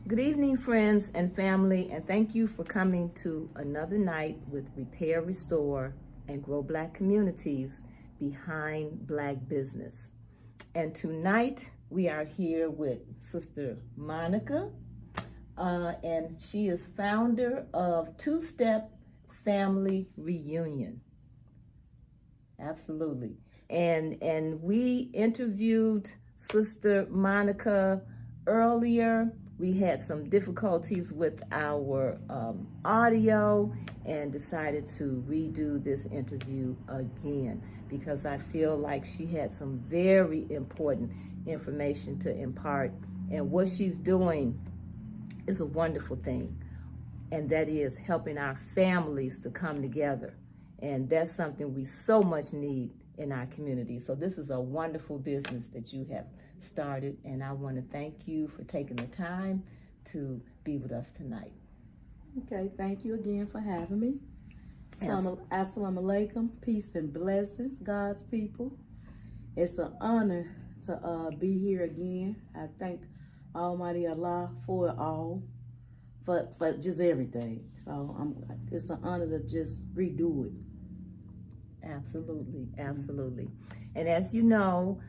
Good evening, friends and family, and thank you for coming to another night with Repair, Restore, and Grow Black Communities Behind Black Business. And tonight we are here with Sister Monica, and she is founder of Two-Step Family Reunion. Absolutely. And we interviewed Sister Monica earlier. We had some difficulties with our audio and decided to redo this interview again because I feel like she had some very important information to impart, and what she's doing is a wonderful thing, and that is helping our families to come together, and that's something we so much need in our community. So this is a wonderful business that you have started, and I want to thank you for taking the time to be with us tonight. Okay, thank you again for having me. Assalamu alaikum, peace and blessings, God's people. It's an honor to be here again. I thank Almighty Allah for it all, for just everything. So it's an honor to just redo it. Absolutely, absolutely. And as you know,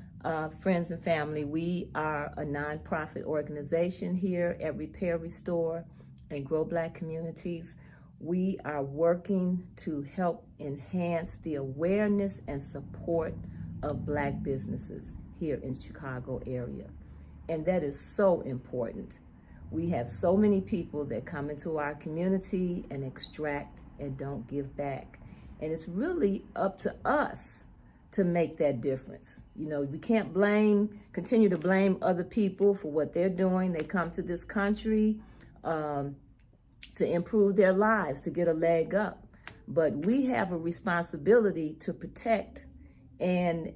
friends and family, we are a nonprofit organization here at Repair, Restore, and Grow Black Communities. We are working to help enhance the awareness and support of Black businesses here in Chicago area. And that is so important. We have so many people that come into our community and extract and don't give back. And it's really up to us to make that difference. You know, we can't continue to blame other people for what they're doing. They come to this country to improve their lives, to get a leg up. But we have a responsibility to protect and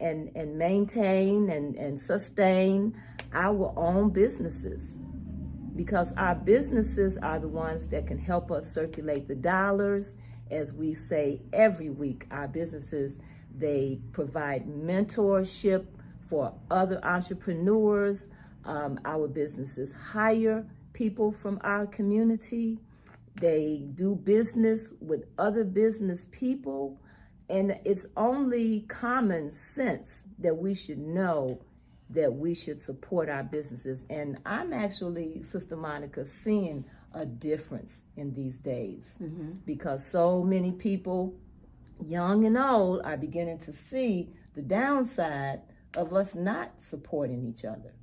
maintain and sustain our own businesses, because our businesses are the ones that can help us circulate the dollars. As we say every week, our businesses, they provide mentorship for other entrepreneurs. Our businesses hire people from our community. They do business with other business people. And it's only common sense that we should know that we should support our businesses. And I'm actually, Sister Monica, seeing a difference in these days, because so many people, young and old, are beginning to see the downside of us not supporting each other.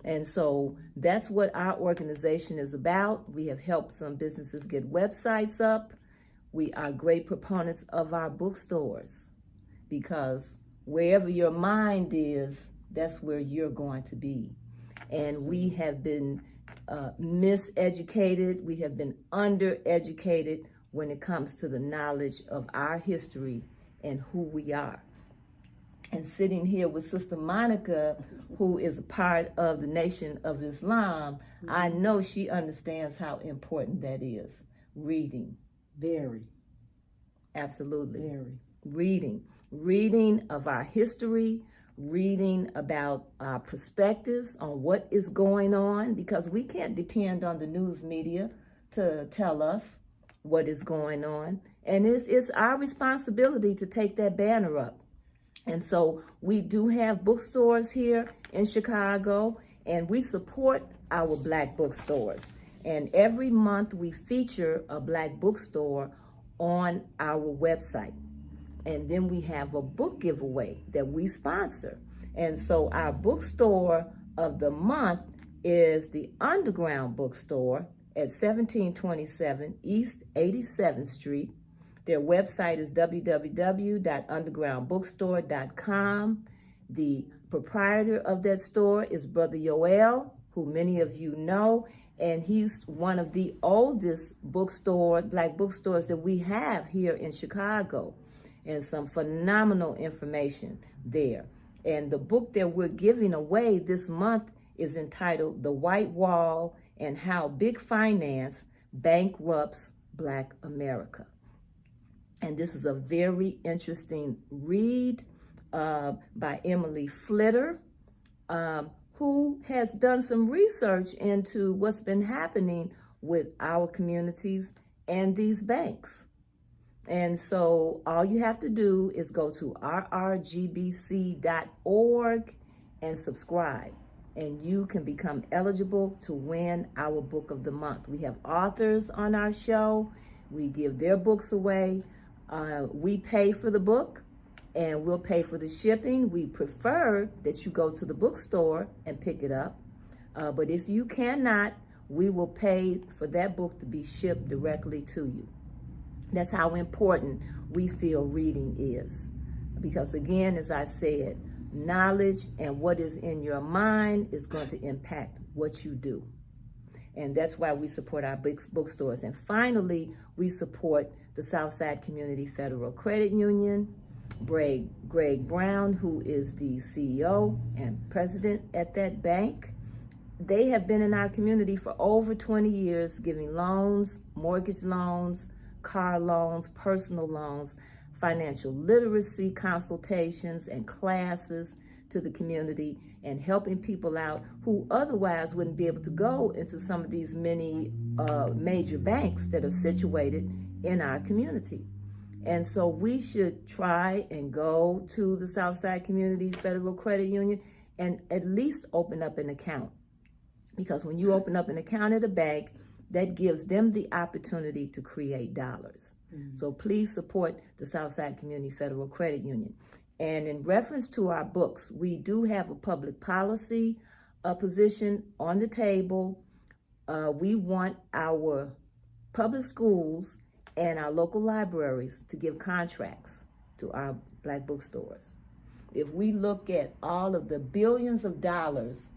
And so that's what our organization is about. We have helped some businesses get websites up. We are great proponents of our bookstores, because wherever your mind is, that's where you're going to be. And we have been miseducated, we have been undereducated when it comes to the knowledge of our history and who we are. And sitting here with Sister Monica, who is a part of the Nation of Islam, I know she understands how important that is. Reading. Very. Absolutely. Very. Reading of our history, reading about our perspectives on what is going on, because we can't depend on the news media to tell us what is going on. And it's our responsibility to take that banner up. And so we do have bookstores here in Chicago, and we support our Black bookstores. And every month we feature a Black bookstore on our website. And then we have a book giveaway that we sponsor. And so our bookstore of the month is the Underground Bookstore at 1727 East 87th Street. Their website is www.undergroundbookstore.com. The proprietor of that store is Brother Yoel, who many of you know, and he's one of the oldest Black bookstores that we have here in Chicago, and some phenomenal information there. And the book that we're giving away this month is entitled The White Wall and How Big Finance Bankrupts Black America. And this is a very interesting read by Emily Flitter, who has done some research into what's been happening with our communities and these banks. And so all you have to do is go to rrgbc.org and subscribe, and you can become eligible to win our book of the month. We have authors on our show. We give their books away. We pay for the book, and we'll pay for the shipping. We prefer that you go to the bookstore and pick it up. But if you cannot, we will pay for that book to be shipped directly to you. That's how important we feel reading is. Because again, as I said, knowledge and what is in your mind is going to impact what you do. And that's why we support our bookstores. And finally, we support the Southside Community Federal Credit Union. Greg Brown, who is the CEO and president at that bank, they have been in our community for over 20 years, giving loans, mortgage loans, car loans, personal loans, financial literacy consultations and classes to the community, and helping people out who otherwise wouldn't be able to go into some of these many major banks that are situated in our community. And so we should try and go to the Southside Community Federal Credit Union and at least open up an account. Because when you open up an account at a bank, that gives them the opportunity to create dollars. Mm-hmm. So please support the Southside Community Federal Credit Union. And in reference to our books, we do have a public policy position on the table. We want our public schools and our local libraries to give contracts to our Black bookstores. If we look at all of the billions of dollars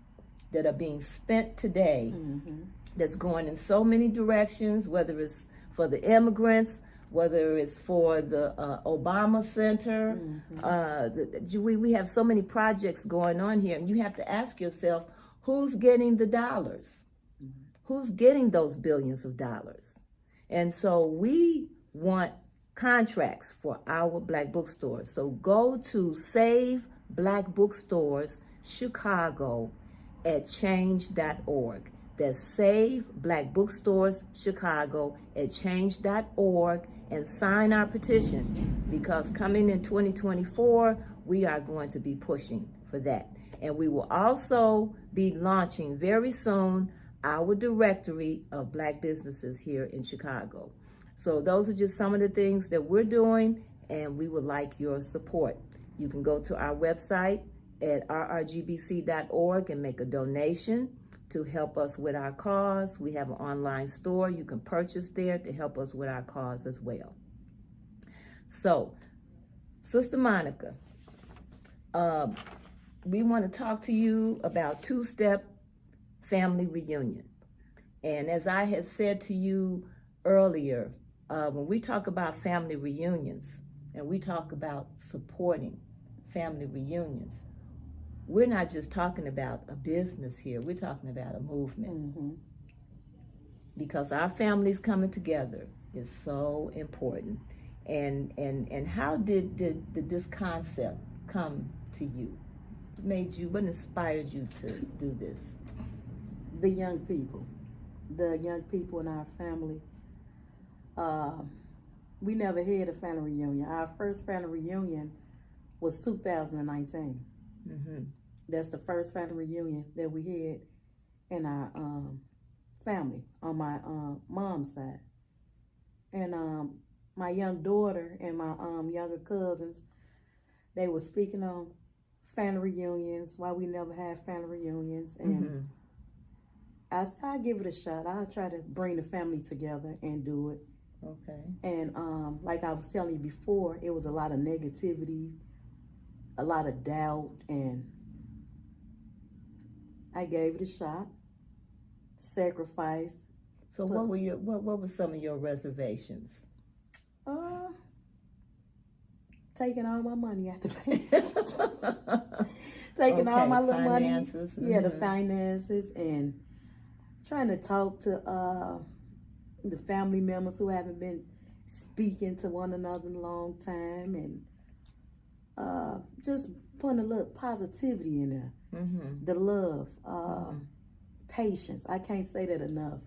that are being spent today, mm-hmm. that's going in so many directions, whether it's for the immigrants, whether it's for the Obama Center. Mm-hmm. We have so many projects going on here, and you have to ask yourself, who's getting the dollars? Mm-hmm. Who's getting those billions of dollars? And so we want contracts for our Black bookstores. So go to Save Black Bookstores Chicago at change.org. That's Save Black Bookstores Chicago at change.org and sign our petition, because coming in 2024, we are going to be pushing for that. And we will also be launching very soon our directory of Black businesses here in Chicago. So those are just some of the things that we're doing, and we would like your support. You can go to our website at rrgbc.org and make a donation to help us with our cause. We have an online store you can purchase there to help us with our cause as well. So, Sister Monica, we want to talk to you about two-step family reunion. And as I had said to you earlier, when we talk about family reunions and we talk about supporting family reunions, we're not just talking about a business here, we're talking about a movement. Mm-hmm. Because our families coming together is so important. And how did this concept come to you? What inspired you to do this? The young people in our family. We never had a family reunion. Our first family reunion was 2019. Mm-hmm. That's the first family reunion that we had in our family on my mom's side. And my young daughter and my younger cousins, they were speaking on family reunions, why we never had family reunions. And mm-hmm. I said, I'll give it a shot. I'll try to bring the family together and do it. Okay. And like I was telling you before, it was a lot of negativity, a lot of doubt, and I gave it a shot. Sacrifice. So what were some of your reservations? Taking all my money out the bank. Taking all my little finances. Money. Yeah, mm-hmm. The finances, and trying to talk to the family members who haven't been speaking to one another in a long time, and just putting a little positivity in there. The love, patience. I can't say that enough.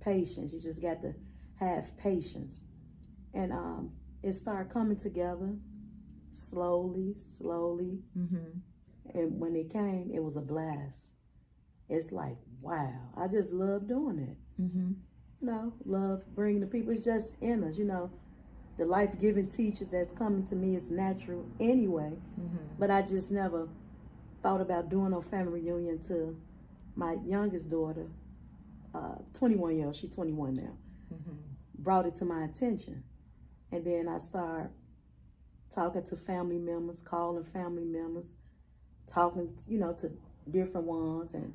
Patience. You just got to have patience. And it started coming together slowly. And when it came, it was a blast. It's like, wow, I just love doing it. You know, love bringing the people. It's just in us, you know. The life-giving teacher that's coming to me is natural anyway. But I just never thought about doing a family reunion until my youngest daughter, 21-year-old, she's 21 now, brought it to my attention. And then I started talking to family members, calling family members, talking, you know, to different ones, and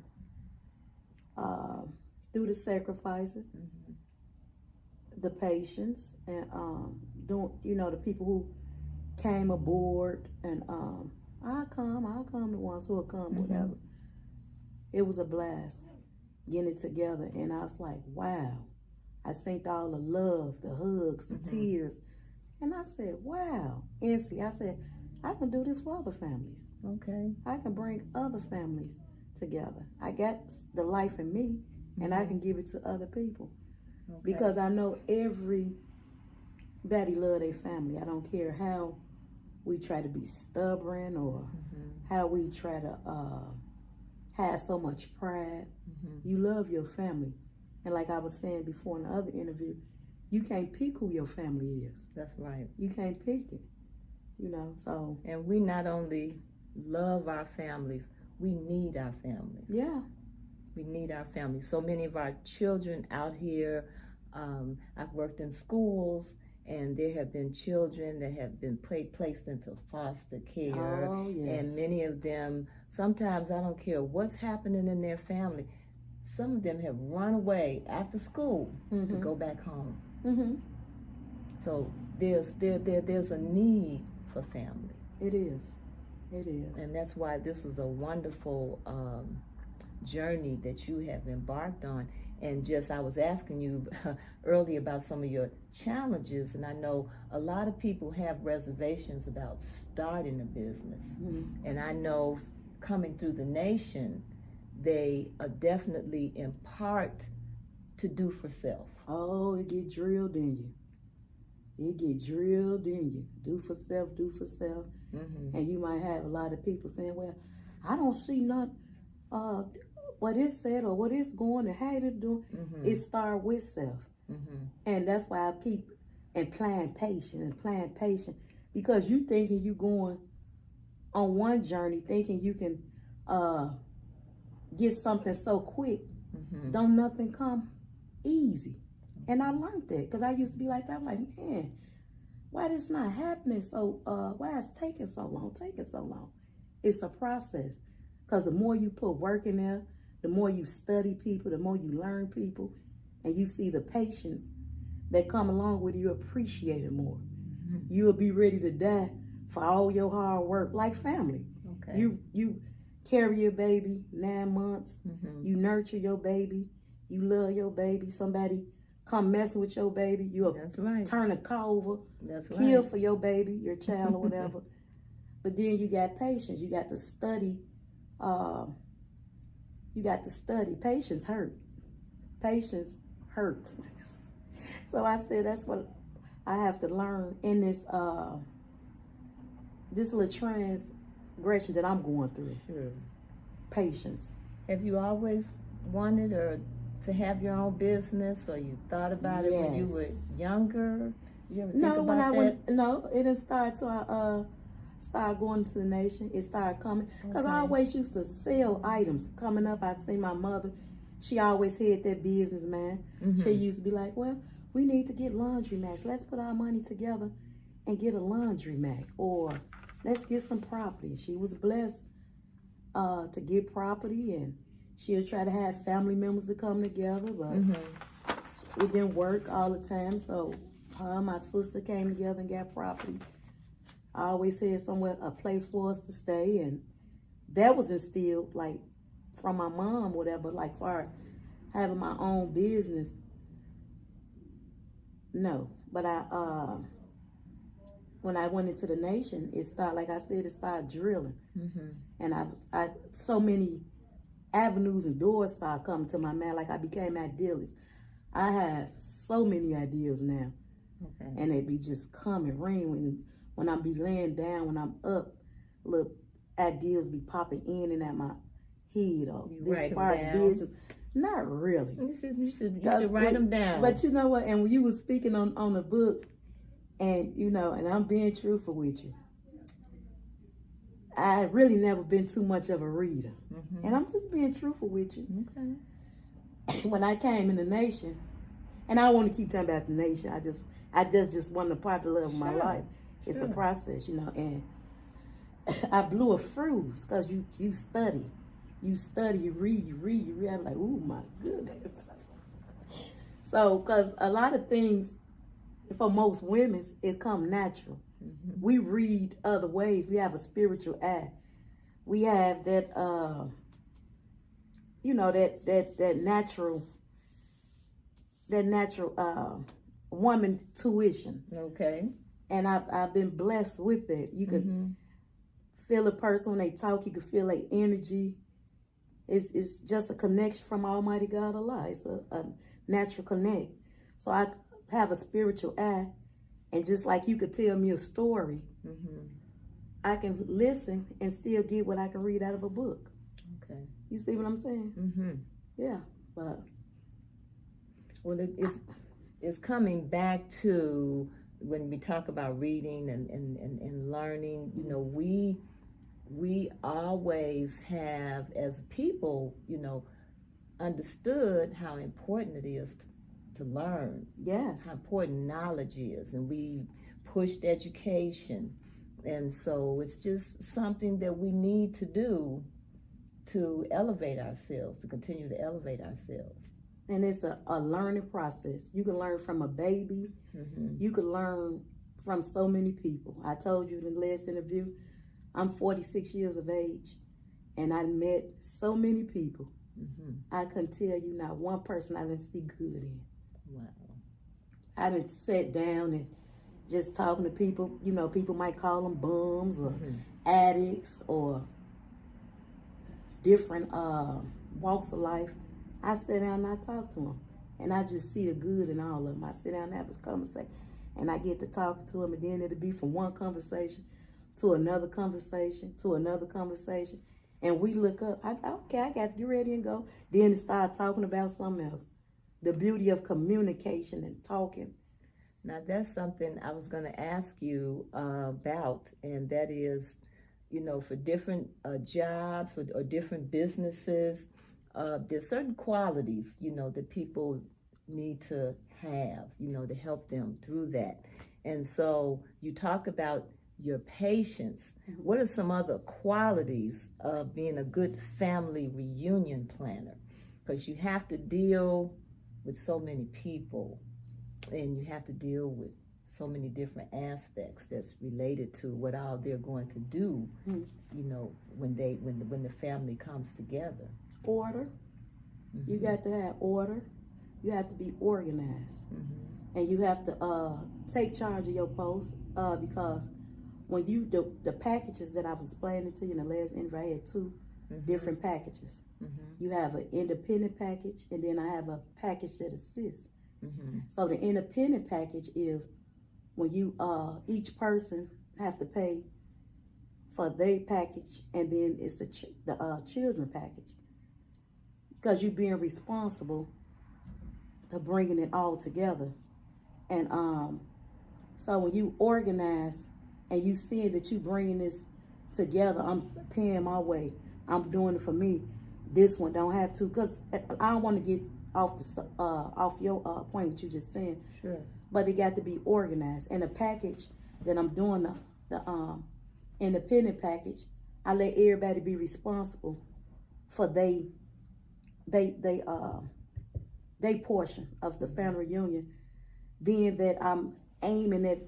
through the sacrifices, the patience, and doing, you know, the people who came aboard, and I'll come, the ones who will come, whatever. It was a blast getting it together, and I was like, wow. I synced all the love, the hugs, the tears, and I said, wow. And see, I said, I can do this for other families. Okay. I can bring other families together. I got the life in me, and I can give it to other people. Okay. Because I know everybody love their family. I don't care how we try to be stubborn or how we try to have so much pride. You love your family. And like I was saying before in the other interview, you can't pick who your family is. That's right. You can't pick it, you know, so. And we not only love our families, we need our families. Yeah. We need our families. So many of our children out here, I've worked in schools, and there have been children that have been placed into foster care. Oh, yes. And many of them, sometimes I don't care what's happening in their family, some of them have run away after school to go back home. So there's a need for family. It is. It is. And that's why this was a wonderful journey that you have embarked on. And just, I was asking you earlier about some of your challenges, and I know a lot of people have reservations about starting a business. And I know coming through the nation, they are definitely impart to do for self. Oh, it get drilled in you. It get drilled in you. Do for self, do for self. And you might have a lot of people saying, well, I don't see none, what it said or what it's going and how it's doing. It start with self. And that's why I keep implying patience, because you thinking you going on one journey, thinking you can get something so quick. Don't nothing come easy. And I learned that, because I used to be like that. I'm like, man, why this not happening? So why it's taking so long? It's a process, because the more you put work in there, the more you study people, the more you learn people, and you see the patience that come along with it, you appreciate it more. You'll be ready to die for all your hard work, like family. Okay. You carry your baby 9 months, you nurture your baby, you love your baby. Somebody come messing with your baby, you'll turn a car over, kill for your baby, your child or whatever. But then you got patience. You got to study. Patience hurts. So I said that's what I have to learn in this this little transgression that I'm going through. Sure. Patience. Have you always wanted to have your own business, or you thought about it when you were younger? You ever think about that? No, it didn't start till I started going to the nation. It started coming, because I always used to sell items. Coming up, I see my mother. She always had that business, man. She used to be like, well, we need to get laundry mats. Let's put our money together and get a laundry mat, or let's get some property. She was blessed to get property, and she'll try to have family members to come together, but it didn't work all the time. So her and my sister came together and got property. I always had somewhere, a place for us to stay, and that was instilled, like, from my mom, whatever, like, far as having my own business. No, but when I went into the nation, it started, like I said, it started drilling. And I so many avenues and doors started coming to my mind, like I became idealist. I have so many ideas now. And they be just coming, rain when I be laying down, when I'm up, little ideas be popping in and out my head, or this far business. Not really. You should write them down. But you know what? And when you was speaking on the book, and you know, and I'm being truthful with you, I really never been too much of a reader, and I'm just being truthful with you. When I came in the nation, and I don't want to keep talking about the nation. I just want a part of my life. It's a process, you know, and I blew a fuse because you study, you read. I'm like, oh my goodness. So, because a lot of things, for most women, it come natural. We read other ways. We have a spiritual eye. We have that, you know, that natural woman tuition. Okay. And I've been blessed with that. You can feel a person when they talk. You can feel their energy. It's just a connection from Almighty God Allah. It's a natural connect. So I have a spiritual eye, and just like you could tell me a story, I can listen and still get what I can read out of a book. Okay. You see what I'm saying? Yeah, but well, it's coming back to when we talk about reading and learning. You know, we always have, as people, you know, understood how important it is to learn. Yes. How important knowledge is, and we pushed education, and so it's just something that we need to do to elevate ourselves, to continue to elevate ourselves. And it's a learning process. You can learn from a baby. You can learn from so many people. I told you in the last interview, I'm 46 years of age, and I met so many people. I couldn't tell you not one person I didn't see good in. Wow. I didn't sit down and just talking to people. You know, people might call them bums or addicts or different walks of life. I sit down and I talk to them, and I just see the good in all of them. I sit down and have a conversation, and I get to talk to them, and then it'll be from one conversation to another conversation to another conversation, and we look up. Okay, I got to get ready and go. Then it start talking about something else. The beauty of communication and talking. Now that's something I was going to ask you about, and that is, you know, for different jobs or different businesses, there's certain qualities, you know, that people need to have, you know, to help them through that. And so you talk about your patience. What are some other qualities of being a good family reunion planner? Because you have to deal with so many people, and you have to deal with so many different aspects that's related to what all they're going to do, you know, when the family comes together. Order. You got to have order. You have to be organized. And you have to take charge of your post, because when you, the packages that I was explaining to you in the last interview, I had two different packages. You have an independent package, and then I have a package that assists. So the independent package is when you, each person have to pay for their package, and then it's the children package. Because you're being responsible for bringing it all together. And so when you organize and you see that you bringing this together, I'm paying my way, I'm doing it for me. This one don't have to, because I don't want to get off your point what you just saying. Sure. But it got to be organized. And the package that I'm doing, the independent package, I let everybody be responsible for they portion of the family reunion, being that I'm aiming at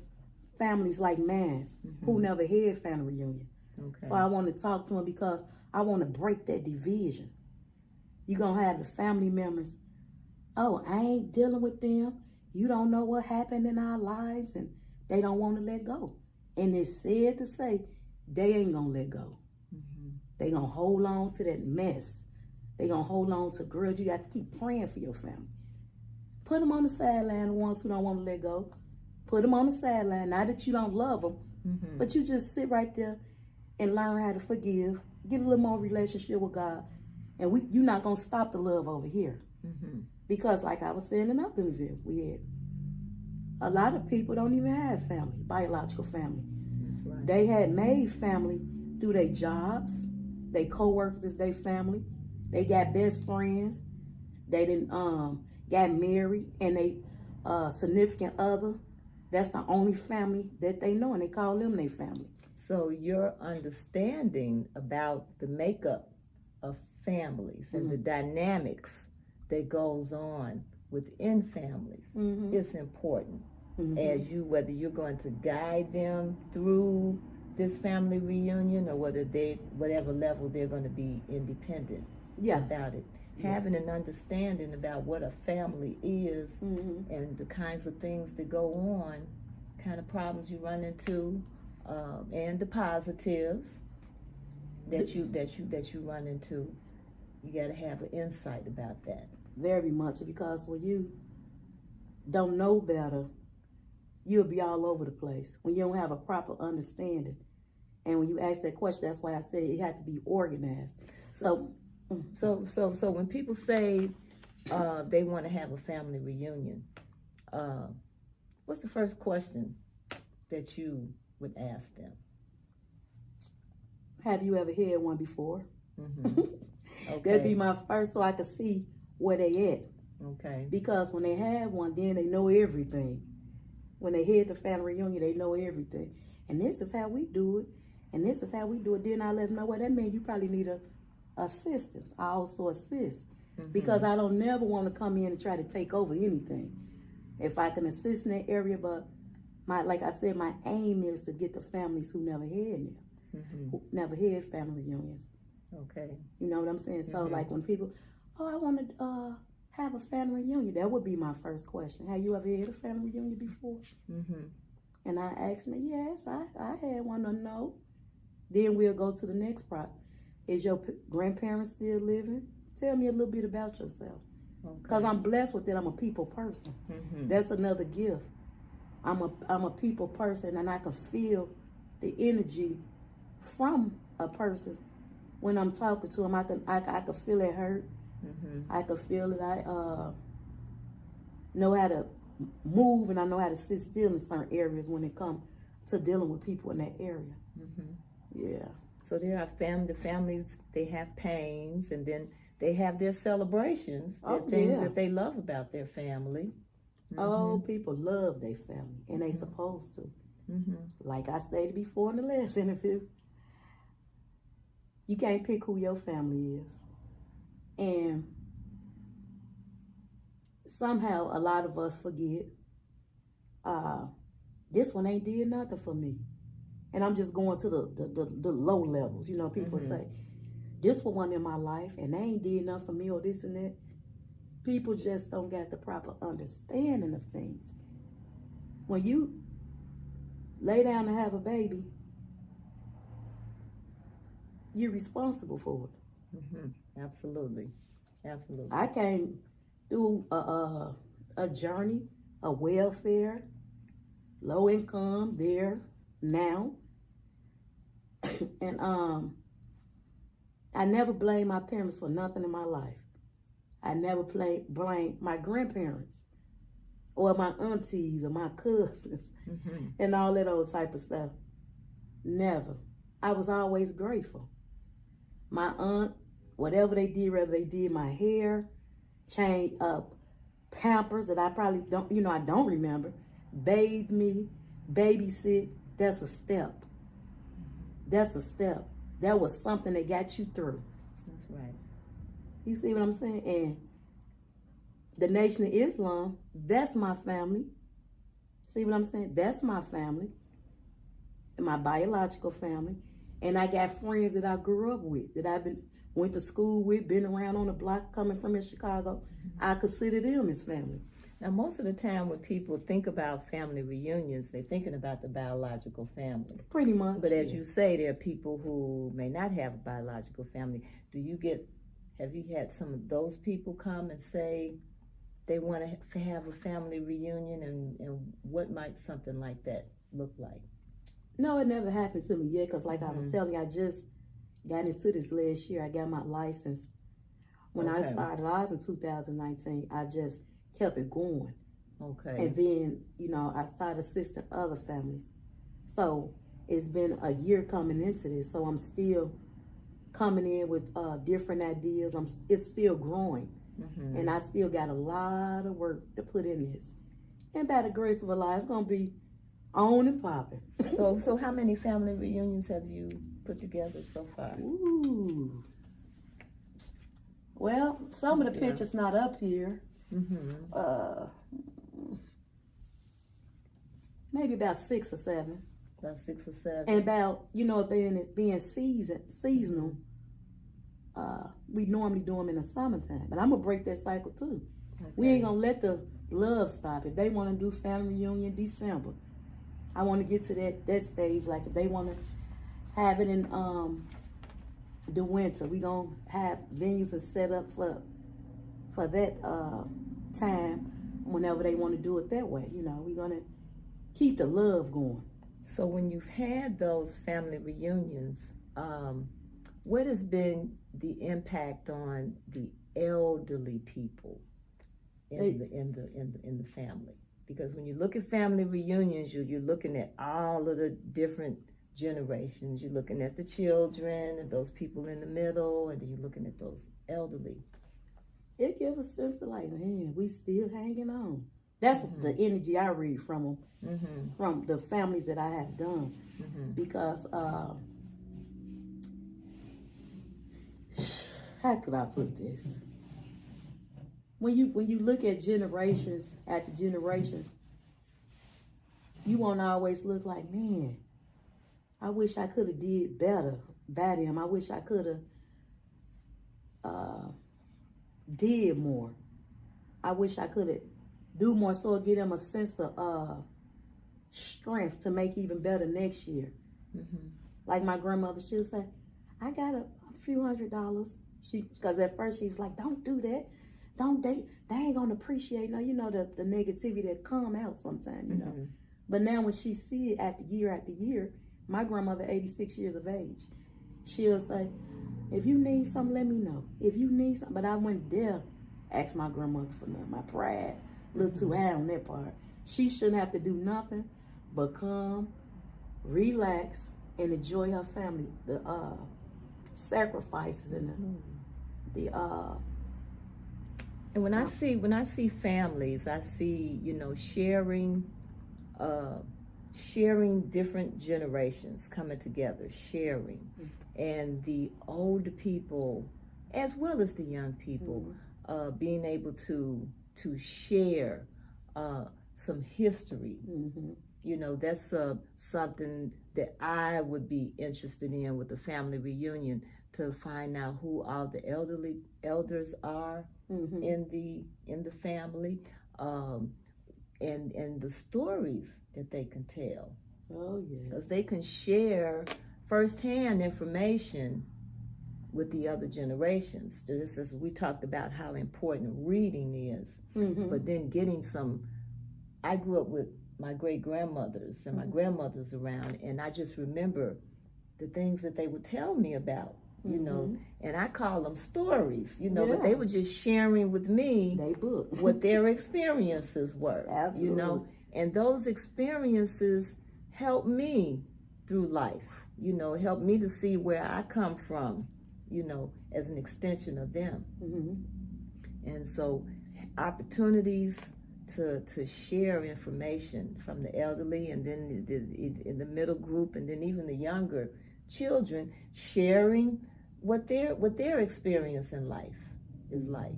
families like mine who never had family reunion. So I want to talk to them because I want to break that division. You're going to have the family members, oh, I ain't dealing with them. You don't know what happened in our lives, and they don't want to let go. And it's sad to say, they ain't gonna let go. They gonna hold on to that mess. They gonna hold on to grudge. You got to keep praying for your family. Put them on the sideline, the ones who don't want to let go. Put them on the sideline. Not that you don't love them, but you just sit right there and learn how to forgive. Get a little more relationship with God. And you're not going to stop the love over here. Because like I was saying in another interview we had, a lot of people don't even have family, biological family. That's right. They had made family through their jobs. They co-workers is their family. They got best friends. They didn't got married, and they significant other. That's the only family that they know, and they call them their family. So your understanding about the makeup of families and the dynamics that goes on within families is important. As you, whether you're going to guide them through this family reunion or whether whatever level they're going to be independent about it. Having an understanding about what a family is and the kinds of things that go on, kind of problems you run into, and the positives that you run into. You got to have an insight about that. Very much, because when you don't know better, you'll be all over the place. When you don't have a proper understanding, and when you ask that question, that's why I said it had to be organized. So when people say they want to have a family reunion, what's the first question that you would ask them? Have you ever had one before? Okay. That'd be my first, so I could see where they at. Okay. Because when they have one, then they know everything. When they had the family reunion, they know everything. And this is how we do it. And this is how we do it. Then I let them know what that means. You probably need assistance. I also assist. Because I don't never want to come in and try to take over anything. If I can assist in that area, but like I said, my aim is to get the families who never had them. Who never had family reunions. Okay. You know what I'm saying? So like when people, I want to have a family reunion, that would be my first question. Have you ever had a family reunion before? And I ask them, yes, I had one or no. Then we'll go to the next part. Is your grandparents still living? Tell me a little bit about yourself. Because I'm blessed with it. I'm a people person. That's another gift. I'm a people person, and I can feel the energy from a person when I'm talking to them. I can feel it hurt. I can feel it. I know how to move, and I know how to sit still in certain areas when it comes to dealing with people in that area. Yeah. So there are families, they have pains, and then they have their celebrations, their things that they love about their family. Oh, people love their family, and they supposed to. Like I stated before in the last interview, you can't pick who your family is. And somehow a lot of us forget, this one ain't did nothing for me. And I'm just going to the low levels. You know, people say, this one in my life, and they ain't did nothing for me, or this and that. People just don't got the proper understanding of things. When you lay down to have a baby, you're responsible for it. Absolutely. Absolutely. I came through a journey, a welfare, low income there now. And I never blamed my parents for nothing in my life. I never blamed my grandparents or my aunties or my cousins and all that old type of stuff. Never. I was always grateful. My aunt, whatever they did, whether they did my hair, changed up Pampers that I probably don't, I don't remember, bathed me, babysit, that's a step. That's a step. That was something that got you through. That's right. You see what I'm saying? And the Nation of Islam, that's my family. See what I'm saying? That's my family. And my biological family. And I got friends that I grew up with, that went to school with, been around on the block, coming from in Chicago. I consider them as family. Now, most of the time when people think about family reunions, they're thinking about the biological family. Pretty much. But as you say, there are people who may not have a biological family. Have you had some of those people come and say they want to have a family reunion, and what might something like that look like? No, it never happened to me yet, because like I was telling you, I just got into this last year. I got my license. When I started, I was in 2019. I just kept it going. Okay. And then, I started assisting other families. So it's been a year coming into this. So I'm still coming in with different ideas. It's still growing. And I still got a lot of work to put in this. And by the grace of Allah, it's going to be on and popping. So how many family reunions have you put together so far? Ooh. Well, some of the pictures not up here. Maybe about 6 or 7. About 6 or 7. And about, being seasonal, we normally do them in the summertime. But I'm going to break that cycle too. Okay. We ain't going to let the love stop. If they want to do family reunion December, I want to get to that stage. Like if they want to have it in the winter, we going to have venues and set up for that time whenever they want to do it that way. We're going to keep the love going. So when you've had those family reunions, what has been the impact on the elderly people in the family? Because when you look at family reunions, you're looking at all of the different generations. You're looking at the children and those people in the middle, and then you're looking at those elderly. It gives a sense of like, man, we still hanging on. That's the energy I read from them, from the families that I have done. Because, how could I put this? When you look at generations after generations, you won't always look like, man, I wish I could have did better by them. I wish I could have did more. I wish I could have do more, so it give them a sense of strength to make even better next year. Like my grandmother, she'll say, I got a few $100. Because at first she was like, don't do that. They ain't gonna appreciate. No, the negativity that come out sometimes, But now when she see it after year, my grandmother, 86 years of age, she'll say, if you need something, let me know. If you need something, but I wouldn't dare ask my grandmother for nothing. My pride, a little too high on that part. She shouldn't have to do nothing but come, relax, and enjoy her family. The sacrifices and the And when I see families, I see, sharing different generations coming together, sharing. And the older people, as well as the young people, being able to share some history. That's something that I would be interested in with the family reunion, to find out who all the elders are in the family, and the stories that they can tell. Oh yeah, because they can share firsthand information with the other generations. Just as we talked about how important reading is, but then getting I grew up with my great-grandmothers and my grandmothers around, and I just remember the things that they would tell me about, and I call them stories, but they were just sharing with me what their experiences were. Absolutely. And those experiences helped me through life, helped me to see where I come from, as an extension of them. And so opportunities to share information from the elderly, and then in the middle group, and then even the younger children, sharing what their experience in life is like,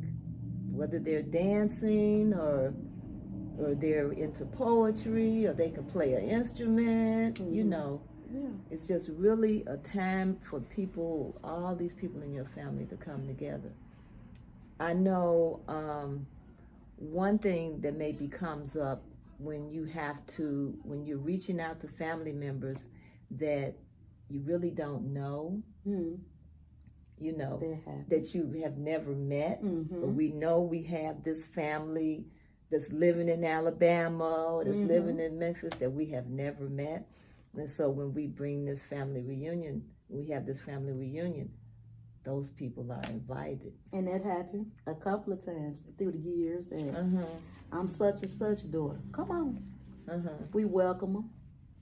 whether they're dancing or they're into poetry, or they can play an instrument. It's just really a time for people, all these people in your family, to come together. I know one thing that maybe comes up when you're reaching out to family members that you really don't know, you know, that you have never met, but we know we have this family that's living in Alabama or that's living in Memphis that we have never met. And so when we bring this family reunion, we have this family reunion, those people are invited. And that happened a couple of times through the years. And I'm such and such daughter. Come on. We welcome them.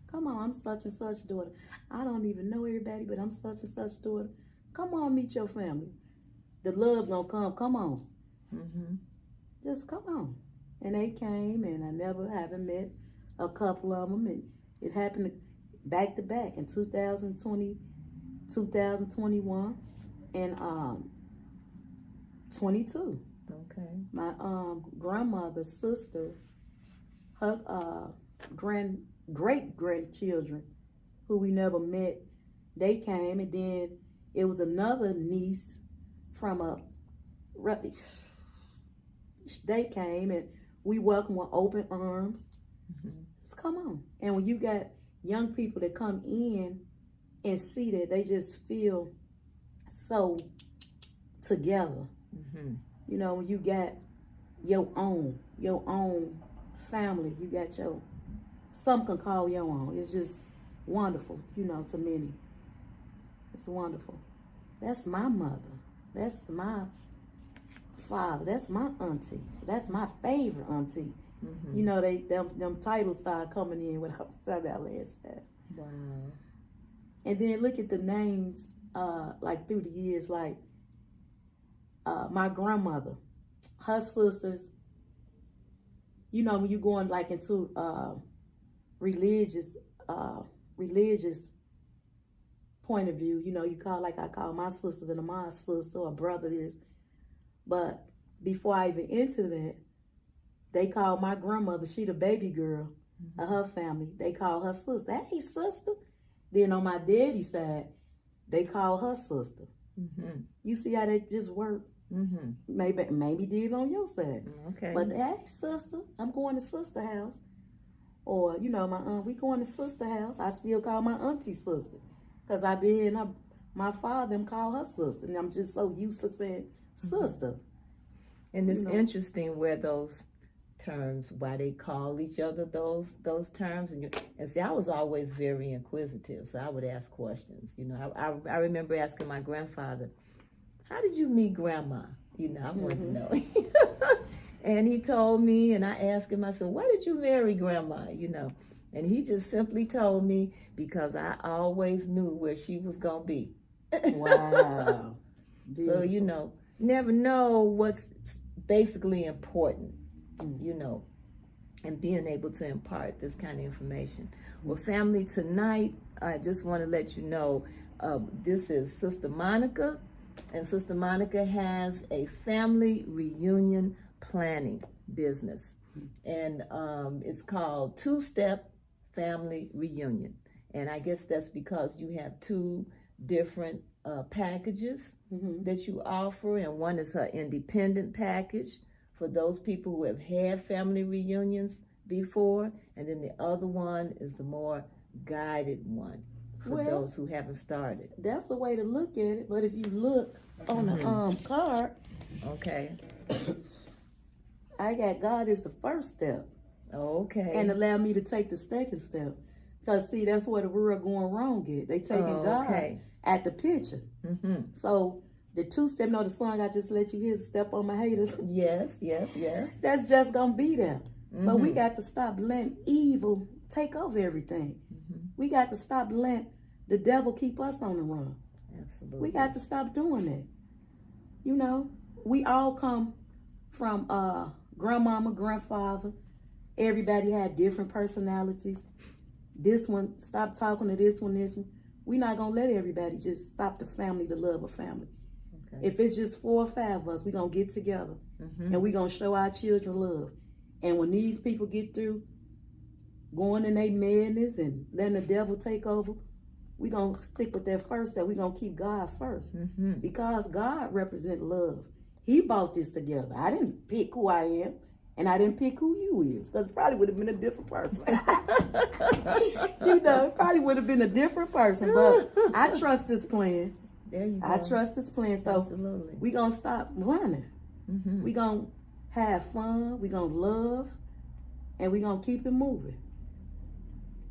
Come on, I'm such and such daughter. I don't even know everybody, but I'm such and such daughter. Come on, meet your family. The love gonna come. Come on. Just come on. And they came, and I never haven't met a couple of them. And it happened back to back in 2020, 2021, and 22. Okay. My grandmother's sister, her great grandchildren, who we never met, they came, and then it was another niece from they came, and we welcomed with open arms. Just come on. And when you got young people that come in and see that, they just feel so together. You know, when you got your own family, you got some can call your own. It's just wonderful, you know, to many. It's wonderful. That's my mother. That's my father. That's my auntie. That's my favorite auntie. You know, them titles start coming in without last time. Wow. And then look at the names, like through the years, like my grandmother, her sisters. You know, when you going like into religious point of view, you know, you call, like I call my sisters and my sister or brother is. But before I even entered that, they called my grandmother, she the baby girl of her family. They call her sister, hey sister. Then on my daddy's side, they call her sister. You see how they just work? Maybe did on your side. Okay. But hey sister, I'm going to sister house. Or, you know, my aunt, we going to sister house. I still call my auntie sister. Because I been hearing my father them call her sister. And I'm just so used to saying sister. And it's interesting where those terms, why they call each other those terms. And see, I was always very inquisitive, so I would ask questions. You know, I remember asking my grandfather, how did you meet grandma? You know, I wanted to know. And he told me, and I asked him, I said, why did you marry grandma? You know, and he just simply told me, because I always knew where she was going to be. Wow. So, you know, never know what's basically important, you know, and being able to impart this kind of information. Well, family, tonight, I just want to let you know, this is Sister Monica, and Sister Monica has a family reunion planning business, and it's called Two-Step Family Reunion. And I guess that's because you have two different packages that you offer, and one is her independent package for those people who have had family reunions before, and then the other one is the more guided one for those who haven't started. That's the way to look at it. But if you look on the card, okay, I got God is the first step. Okay. And allow me to take the second step. Because, see, that's where the world going wrong at. They taking God at the picture. So, the two-step, the song I just let you hear, Step on My Haters. Yes. That's just going to be there. But we got to stop letting evil take over everything. We got to stop letting the devil keep us on the run. Absolutely. We got to stop doing that. You know, we all come from grandmama, grandfather. Everybody had different personalities. This one, stop talking to this one. We're not going to let everybody just stop the family, the love of family. Okay. If it's just 4 or 5 of us, we're going to get together. And we're going to show our children love. And when these people get through going in their madness and letting the devil take over, we're going to stick with that first, that we're going to keep God first. Because God represents love. He brought this together. I didn't pick who I am. And I didn't pick who you is, because it probably would have been a different person. You know, it probably would have been a different person. But I trust this plan. There you go. I trust this plan. So Absolutely. we're going to stop running. Mm-hmm. We're going to have fun. We're going to love. And we're going to keep it moving.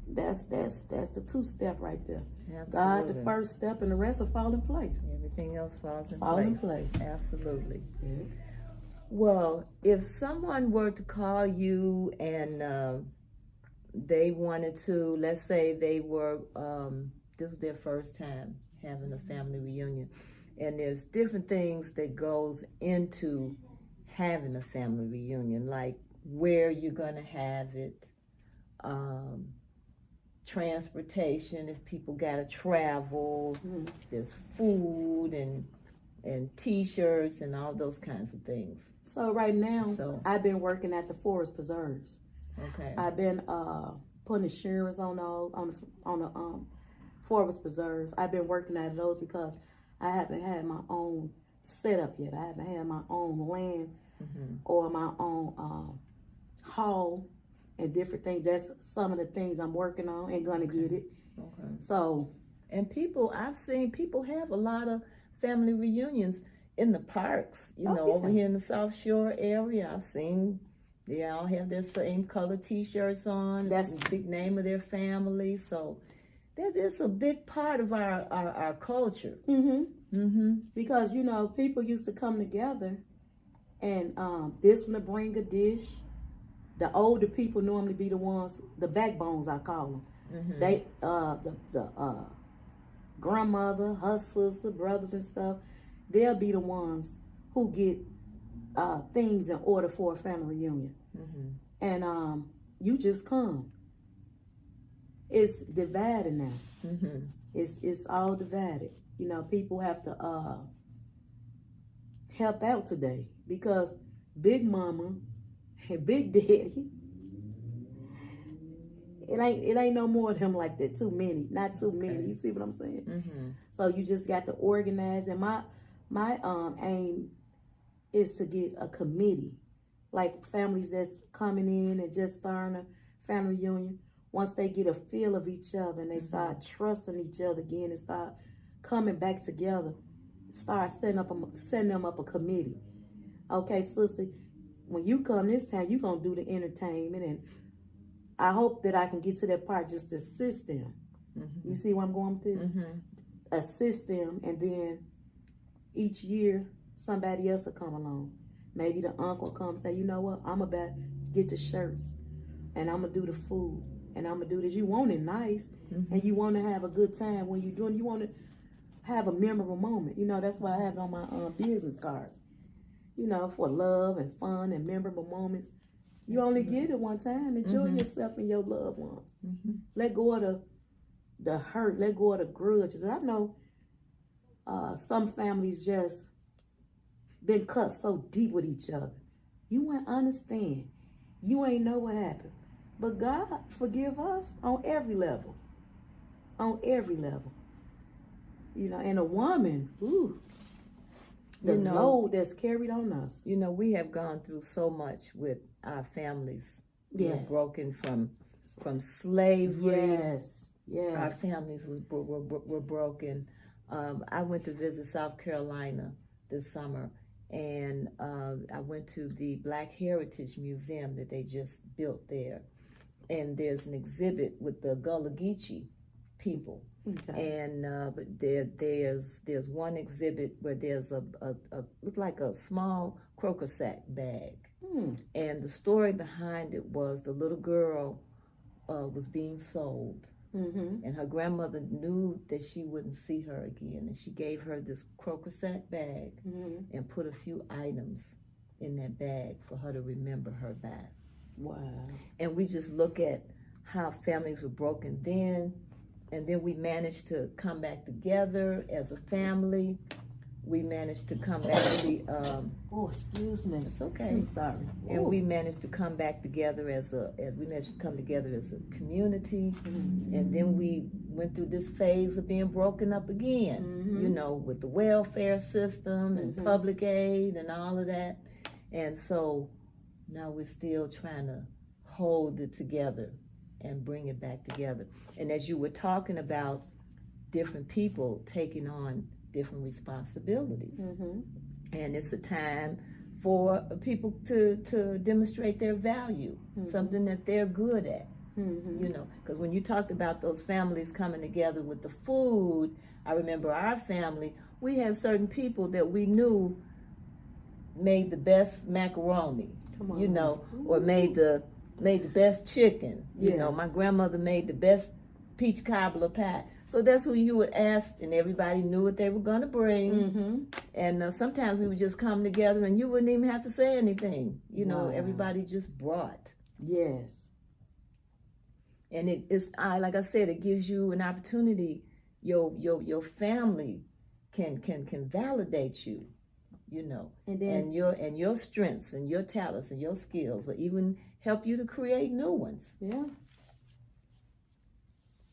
That's the 2-step right there. Absolutely. God, the first step, and the rest will fall in place. Everything else falls in Fall place. in place. Absolutely. Yeah. Well, if someone were to call you and they wanted to, let's say they were, this was their first time having a family reunion, and there's different things that goes into having a family reunion, like where you're going to have it, transportation, if people got to travel, there's food and t-shirts and all those kinds of things. So right now, I've been working at the Forest Preserves. Okay. I've been putting insurance on the Forest Preserves. I've been working at those because I haven't had my own setup yet. I haven't had my own land or my own hall and different things. That's some of the things I'm working on and gonna get it. Okay. So, and I've seen people have a lot of family reunions in the parks, over here in the South Shore area. I've seen they all have their same color t-shirts on. That's the big name of their family. So that's a big part of our culture. Because, people used to come together and this one to bring a dish. The older people normally be the ones, the backbones I call them. They, the grandmother, her sister, brothers and stuff, they'll be the ones who get things in order for a family reunion. And you just come. It's divided now. It's all divided. People have to help out today because Big Mama and Big Daddy, it ain't no more of them like that. Too many, not too many. You see what I'm saying? So you just got to organize. And my aim is to get a committee, like families that's coming in and just starting a family reunion. Once they get a feel of each other and they start trusting each other again and start coming back together, start setting them up a committee. Okay, sister, when you come this time, you're going to do the entertainment, and I hope that I can get to that part just to assist them. You see where I'm going with this? Assist them, and then each year, somebody else will come along. Maybe the uncle come and say, you know what, I'm about to get the shirts, and I'm going to do the food, and I'm going to do this. You want it nice, and you want to have a good time when you're doing it. You want to have a memorable moment. That's why I have it on my business cards. For love and fun and memorable moments. You only get it one time. Enjoy yourself and your loved ones. Let go of the hurt. Let go of the grudges. I know some families just been cut so deep with each other. You won't understand. You ain't know what happened. But God forgive us on every level. On every level. And a woman, the load that's carried on us. We have gone through so much with our families. Yes. Broken from slavery. Yes. Our families were broken. I went to visit South Carolina this summer, and I went to the Black Heritage Museum that they just built there. And there's an exhibit with the Gullah Geechee people. Okay. And but there's one exhibit where there's a looked like a small croquet sack bag, and the story behind it was the little girl was being sold, and her grandmother knew that she wouldn't see her again, and she gave her this croquet sack bag and put a few items in that bag for her to remember her by. Wow! And we just look at how families were broken then. And then we managed to come back together as a family. We managed to come back to the... oh, excuse me. It's okay. I'm sorry. And we managed to come back together as a community. And then we went through this phase of being broken up again, with the welfare system and public aid and all of that. And so Now we're still trying to hold it together and bring it back together. And as you were talking about different people taking on different responsibilities, and it's a time for people to demonstrate their value, something that they're good at. You know, because when you talked about those families coming together with the food, I remember our family, we had certain people that we knew made the best macaroni, you know, or made the best chicken. You know, my grandmother made the best peach cobbler pie. So that's who you would ask, and everybody knew what they were going to bring. And sometimes we would just come together, and you wouldn't even have to say anything. You know, everybody just brought. Yes. And it's like I said, it gives you an opportunity. Your family can validate you, you know, and your strengths and your talents and your skills, or even help you to create new ones.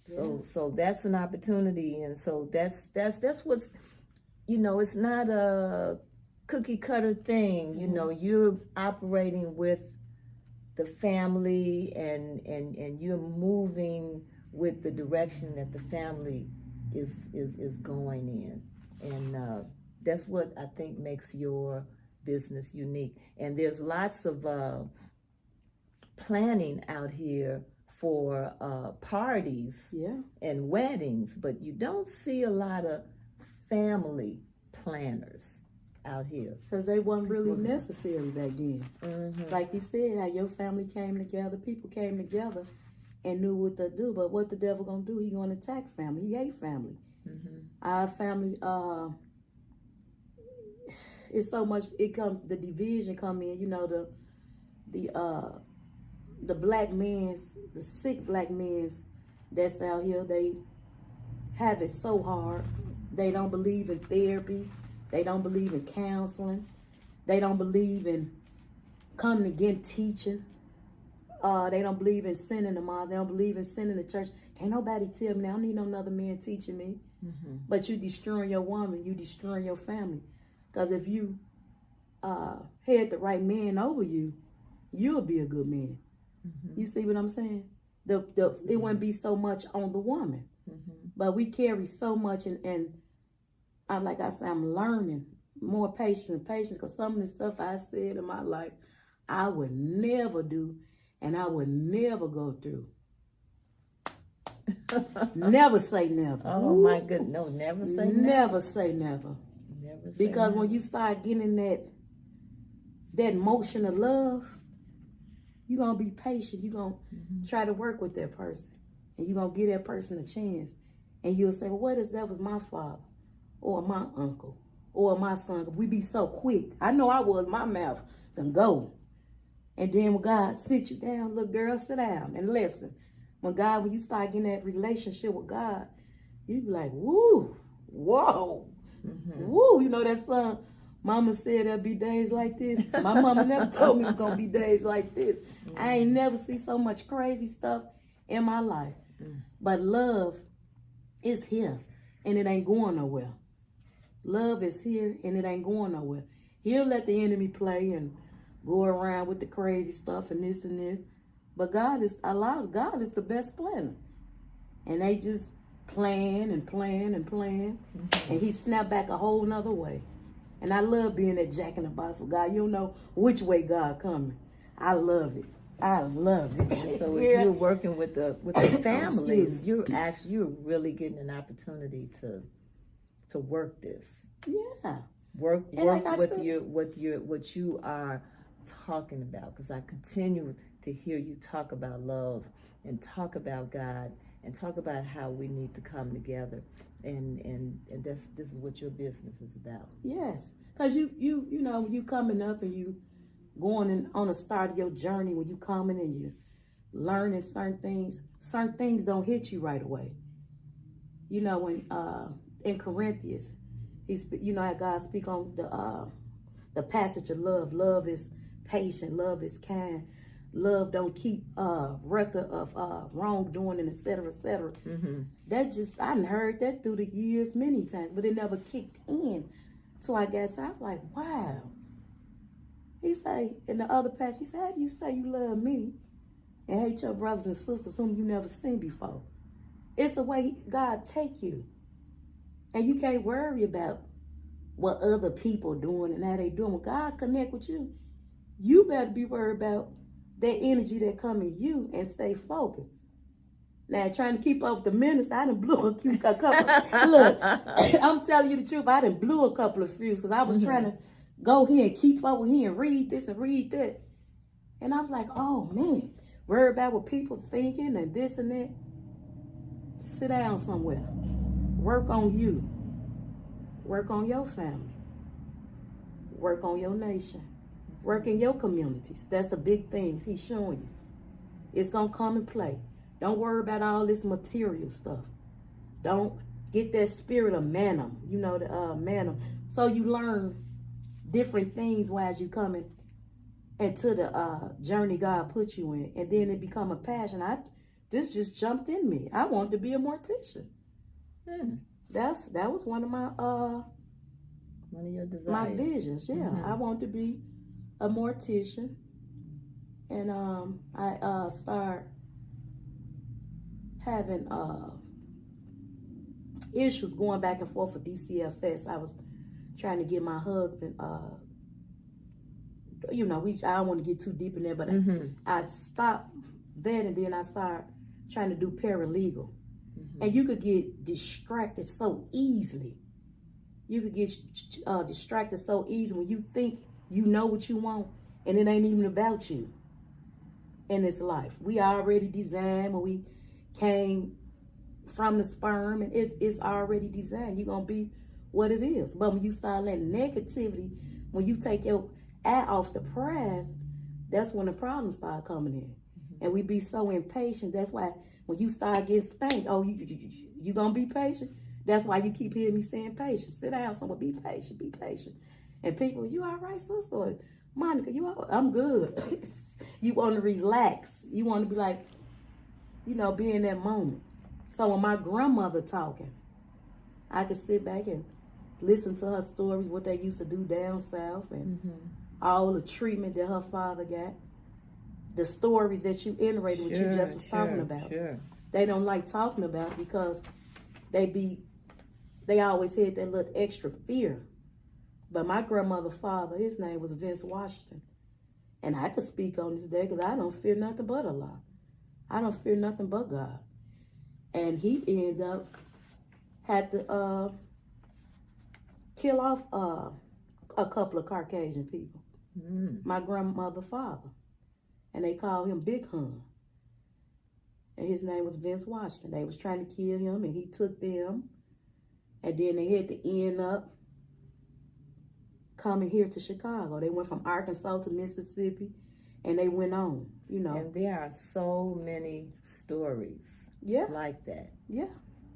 So that's an opportunity, and so that's what's, you know, it's not a cookie cutter thing. You know, you're operating with the family, and you're moving with the direction that the family is going in, and that's what I think makes your business unique. And there's lots of planning out here for parties and weddings, but you don't see a lot of family planners out here. Because they weren't really necessary back then. Like you said, how your family came together, people came together and knew what to do. But what the devil gonna do? He gonna attack family. He hate family. Our family, it's so much. It comes, the division come in. You know, the black men's, the sick black men's that's out here. They have it so hard. They don't believe in therapy. They don't believe in counseling. They don't believe in coming again teaching. They don't believe in sending the mosque. They don't believe in sending the church. Can't nobody tell me, I don't need no another man teaching me. But you destroying your woman, you destroying your family. Because if you had the right man over you, you'll be a good man. You see what I'm saying? It wouldn't be so much on the woman. But we carry so much, and I'm, like I said, I'm learning more patience, because some of the stuff I said in my life, I would never do, and I would never go through. Never say never. Oh my goodness, no, never say never. Never say never. Never say Because never. when you start getting that motion of love, you're going to be patient. You're going to try to work with that person. And you're going to give that person a chance. And you'll say, well, what if that was my father? Or my uncle? Or my son? We be so quick. I know I was. My mouth can go. And then when God sit you down, look, girl, sit down and listen. When you start getting that relationship with God, you be like, woo, whoa, woo. You know that song, Mama said there'll be days like this. My mama never told me it was going to be days like this. I ain't never see so much crazy stuff in my life. But love is here, and it ain't going nowhere. Love is here, and it ain't going nowhere. He'll let the enemy play and go around with the crazy stuff and this and this. But God is the best planner. And they just plan and plan and plan. And he snapped back a whole nother way. And I love being that jack in the box for God. You don't know which way God coming. I love it. I love it. And so if you're working with the families, you're really getting an opportunity to work this. Yeah. Work like I with said, what you are talking about, because I continue to hear you talk about love and talk about God and talk about how we need to come together, and this is what your business is about. Yes, because you know, you coming up and you going on the start of your journey, when you coming and you learning certain things don't hit you right away. You know, when in Corinthians, you know how God speak on the passage of love. Love is patient. Love is kind. Love don't keep record of wrongdoing, and et cetera, et cetera. That just, I done heard that through the years many times, but it never kicked in. So I guess I was like, wow. He say, in the other passage, he said, how do you say you love me and hate your brothers and sisters whom you never seen before? It's the way God take you. And you can't worry about what other people doing and how they doing. When God connect with you, you better be worried about that energy that come in you and stay focused. Now, trying to keep up with the minister, I done blew a couple. Look, I'm telling you the truth. I done blew a couple of fuse because I was trying to go here and keep up with here and read this and read that. And I was like, oh, man, worry about what people thinking and this and that. Sit down somewhere. Work on you. Work on your family. Work on your nation. Work in your communities. That's the big things he's showing you. It's going to come and play. Don't worry about all this material stuff. Don't get that spirit of manum, the manum. So you learn different things while you coming into the journey God put you in. And then it become a passion. This just jumped in me. I wanted to be a mortician. That was one of my one of your desires. My visions. Yeah, I want to be a mortician, and I start having issues going back and forth with DCFS. I was trying to get my husband. I don't want to get too deep in there, but I stopped that, and then I started trying to do paralegal. And you could get distracted so easily. You could get distracted so easily when you think you know what you want, and it ain't even about you in this life. We already designed when we came from the sperm, and it's already designed. You're going to be what it is. But when you start letting negativity, when you take your eye off the prize, that's when the problems start coming in. And we be so impatient. That's why when you start getting spanked, you going to be patient? That's why you keep hearing me saying patient. Sit down somewhere, be patient, be patient. And people, you all right, sister? Or, Monica, I'm good. You want to relax. You want to be like, be in that moment. So when my grandmother talking, I could sit back and listen to her stories, what they used to do down south, and all the treatment that her father got. The stories that you iterated, what you just was talking about. They don't like talking about because they always had that little extra fear. But my grandmother's father, his name was Vince Washington. And I could speak on this day because I don't fear nothing but Allah. I don't fear nothing but God. And he ended up had to kill off a couple of Caucasian people. My grandmother's father. And they called him Big Hun. And his name was Vince Washington. They was trying to kill him, and he took them. And then they had to end up coming here to Chicago. They went from Arkansas to Mississippi, and they went on, And there are so many stories like that. Yeah.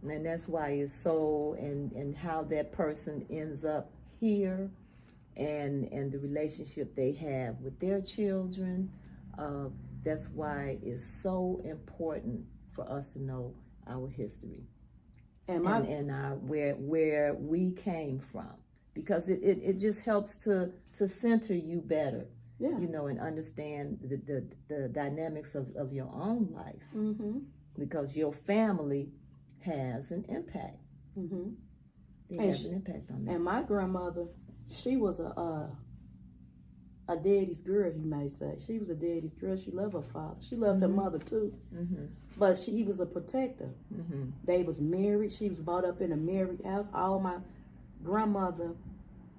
And that's why it's so, and how that person ends up here, and the relationship they have with their children. That's why it's so important for us to know our history and our where we came from, because it just helps to center you better, and understand the dynamics of your own life, because your family has an impact. They have an impact on that. And my grandmother, she was a daddy's girl, you may say. She was a daddy's girl. She loved her father. She loved her mother too. But he was a protector. They was married. She was brought up in a married house. All my grandmother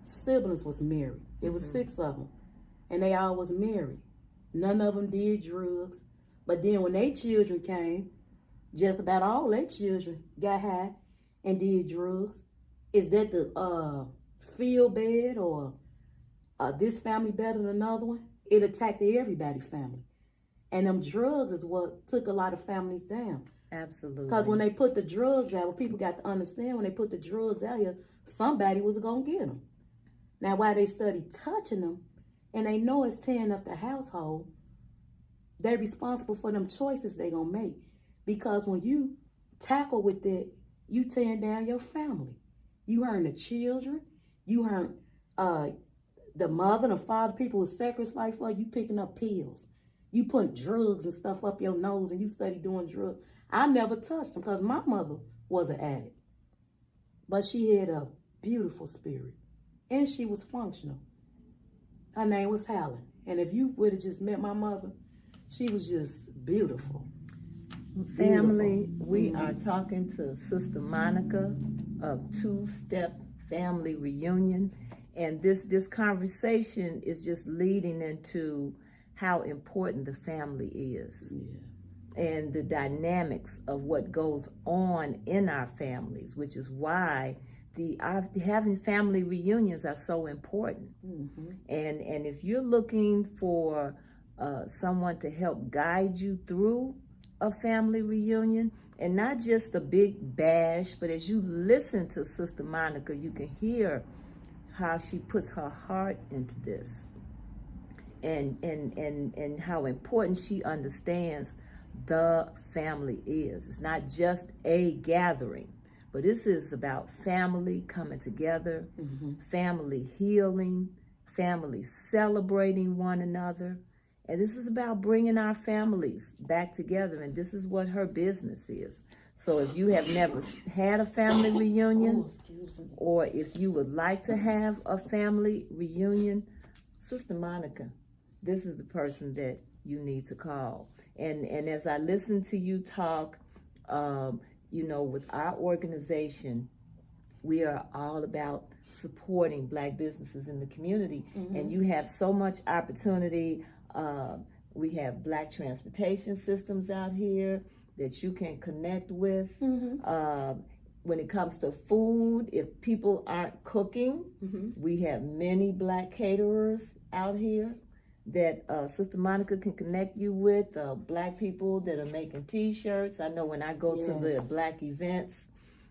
siblings was married. It was 6 of them. And they all was married. None of them did drugs. But then when their children came, just about all their children got high and did drugs. Is that the feel bad or this family better than another one? It attacked everybody's family. And them drugs is what took a lot of families down. Absolutely. Because when they put the drugs out, what people got to understand, when they put the drugs out here, somebody was going to get them. Now, while they study touching them, and they know it's tearing up the household, they're responsible for them choices they going to make. Because when you tackle with that, you tearing down your family. You hurting the children. You hurt the mother, the father, people would sacrifice for you picking up pills. You put drugs and stuff up your nose and you study doing drugs. I never touched them because my mother was an addict. But she had a beautiful spirit. And she was functional. Her name was Helen. And if you would have just met my mother, she was just beautiful. Family, we are talking to Sister Monica of Two-Step Family Reunion. And this conversation is just leading into how important the family is. Yeah. And the dynamics of what goes on in our families, which is why having family reunions are so important. Mm-hmm. And if you're looking for someone to help guide you through a family reunion, and not just a big bash, but as you listen to Sister Monica, you can hear how she puts her heart into this, and how important she understands the family is. It's not just a gathering, but this is about family coming together, Mm-hmm. family healing, family celebrating one another. And this is about bringing our families back together. And this is what her business is. So if you have never had a family reunion, or if you would like to have a family reunion, Sister Monica, this is the person that you need to call. And as I listen to you talk, with our organization, we are all about supporting Black businesses in the community. Mm-hmm. And you have so much opportunity. We have Black transportation systems out here that you can connect with. Mm-hmm. When it comes to food, if people aren't cooking, Mm-hmm. we have many Black caterers out here that Sister Monica can connect you with, Black people that are making t-shirts. I know when I go to the Black events,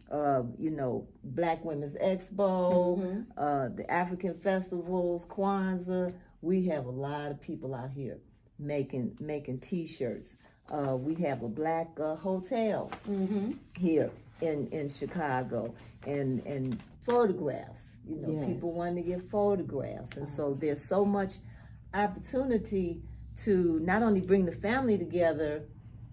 Black Women's Expo, Mm-hmm. the African festivals, Kwanzaa, we have a lot of people out here making t-shirts. We have a Black hotel Mm-hmm. here in Chicago, and photographs. People want to get photographs, and so there's so much opportunity to not only bring the family together,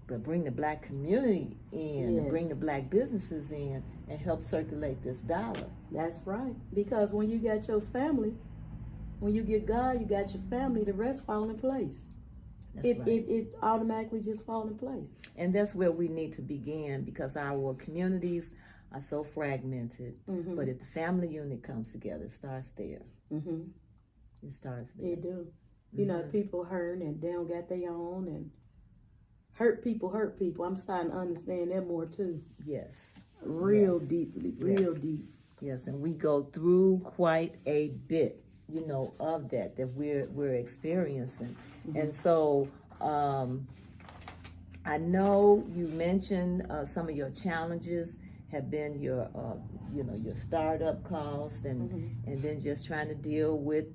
but bring the Black community in, and bring the Black businesses in, and help circulate this dollar. That's right. Because when you got your family, when you get God, you got your family, the rest fall in place. It automatically just fall in place. And that's where we need to begin, because our communities are so fragmented. Mm-hmm. But if the family unit comes together, it starts there. Mm-hmm. It starts there. It do. People hurt and they don't got their own, and hurt people. I'm starting to understand that more too. Yes. Real deeply, real Yes. deep. Yes, and we go through quite a bit, of that we're experiencing. Mm-hmm. And so I know you mentioned some of your challenges have been your startup costs, and Mm-hmm. and then just trying to deal with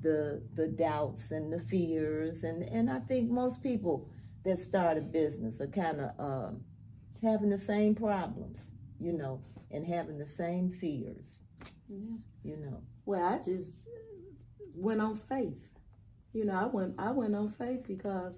the doubts and the fears, and I think most people that start a business are kind of having the same problems, and having the same fears. Yeah. Well, I just went on faith. I went on faith because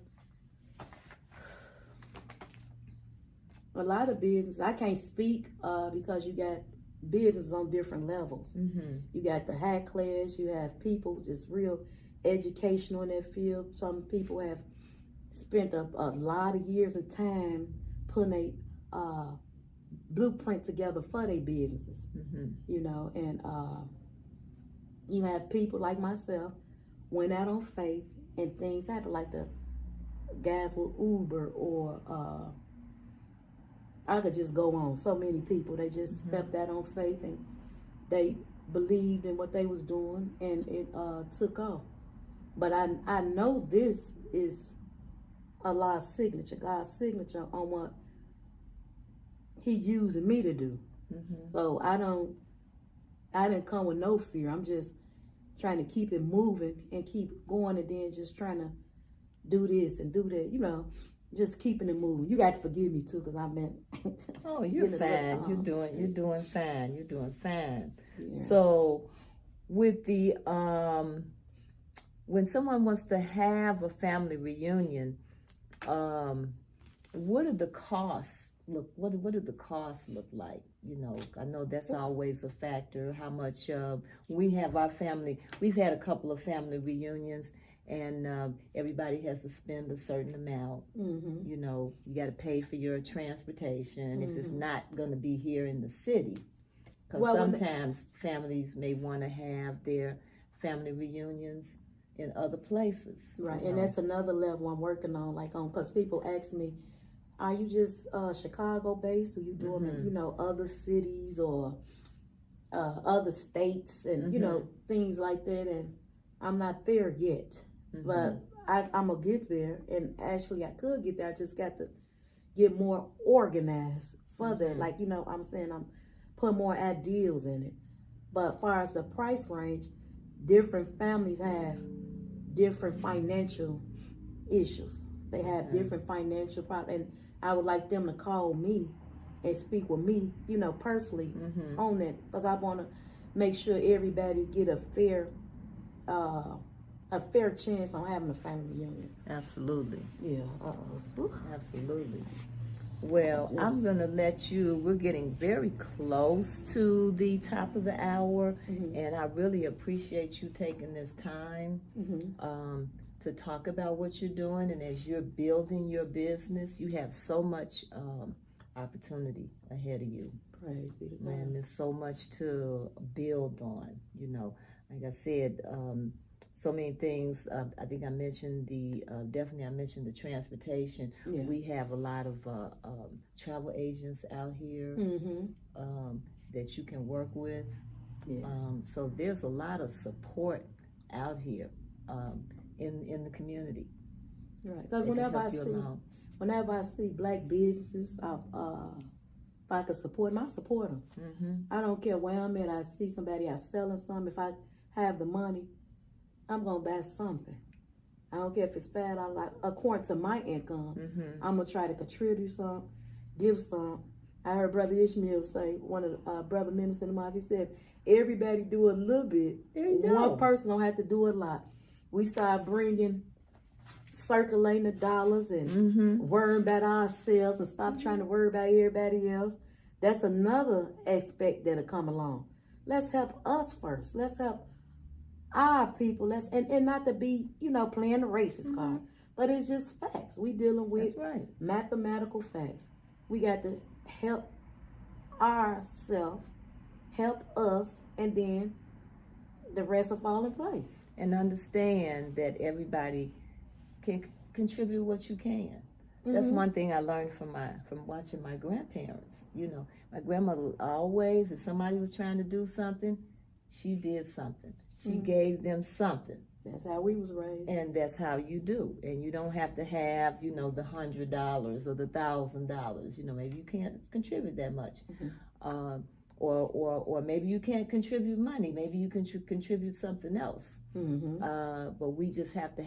a lot of business, I can't speak because you got business on different levels. Mm-hmm. You got the high class, you have people just real educational in that field. Some people have spent a lot of years and time putting a blueprint together for their businesses. Mm-hmm. And you have people like myself went out on faith and things happen, like the guys with Uber, or I could just go on. So many people, they just Mm-hmm. stepped out on faith and they believed in what they was doing, and it took off. But I know this is Allah's signature, God's signature on what He using me to do. Mm-hmm. So I didn't come with no fear. I'm just trying to keep it moving and keep going, and then just trying to do this and do that, just keeping it moving. You got to forgive me too, because I've been. Oh, you're fine. You're doing fine. You're doing fine. Yeah. So, with the when someone wants to have a family reunion, what are the costs look? What do the costs look like? You know, I know that's always a factor. How much we have our family? We've had a couple of family reunions, and everybody has to spend a certain amount. You know, you got to pay for your transportation if it's not going to be here in the city. Because sometimes families may want to have their family reunions in other places. Right, and that's another level I'm working on, because people ask me, are you just Chicago based, or you do them in, you know, other cities or other states and, you know, things like that, and I'm not there yet. But I'm going to get there, and actually I could get there, I just got to get more organized for that. Like, you know, I'm saying I'm put more ideals in it. But as far as the price range, different families have different financial issues. They have different financial problems, and I would like them to call me and speak with me, you know, personally on that, because I want to make sure everybody get a fair chance on having a family reunion. Absolutely. Yeah. Absolutely. Well, I'm going to let you, we're getting very close to the top of the hour, and I really appreciate you taking this time to talk about what you're doing. And as you're building your business, you have so much opportunity ahead of you. Praise be to God. Man, there's so much to build on, you know. Like I said, so many things. I think I mentioned I mentioned the transportation. Yeah. We have a lot of travel agents out here that you can work with. Yes. So there's a lot of support out here in the community. Right. Because whenever I see black businesses, if I could support them, I support them. I don't care where I'm at. I see somebody else selling something. If I have the money, I'm gonna buy something. I don't care if it's $5, like according to my income. I'm gonna try to contribute some, give some. I heard Brother Ishmael say, one of the brother ministers in the mosque, he said, everybody do a little bit. One person don't have to do a lot. We start circulating the dollars and worrying about ourselves and stop trying to worry about everybody else. That's another aspect that'll come along. Let's help us first. Let's help our people. And not to be, you know, playing the racist card, but it's just facts. We dealing with mathematical facts. We got to help ourselves, help us, and then the rest will fall in place. And understand that everybody can contribute what you can. That's one thing I learned from watching my grandparents. You know, my grandmother always, if somebody was trying to do something, she did something. She gave them something. That's how we was raised. And that's how you do. And you don't have to have, you know, the $100 or the $1,000. You know, maybe you can't contribute that much. Or maybe you can't contribute money. Maybe you can contribute something else. But we just have to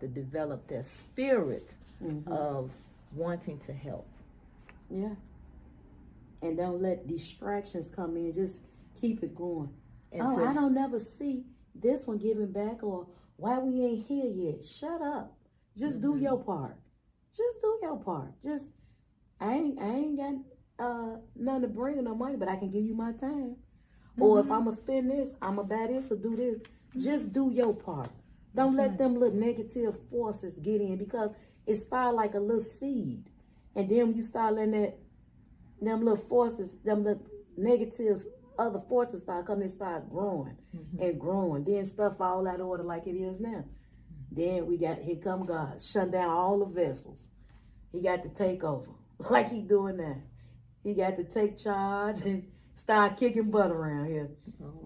develop that spirit of wanting to help. Yeah. And don't let distractions come in. Just keep it going. And I don't never see this one giving back, or why we ain't here yet. Shut up. Just do your part. Just do your part. I ain't got nothing to bring no money, but I can give you my time. Or if I'm gonna spend this, I'm gonna buy this or do this. Just do your part. Don't let them little negative forces get in, because it started like a little seed. And then when you start letting them little forces, them little negatives, other forces start coming, they start growing and growing. Then stuff fall out of order like it is now. Then here come God, shut down all the vessels. He got to take over like he doing now. He got to take charge and start kicking butt around here.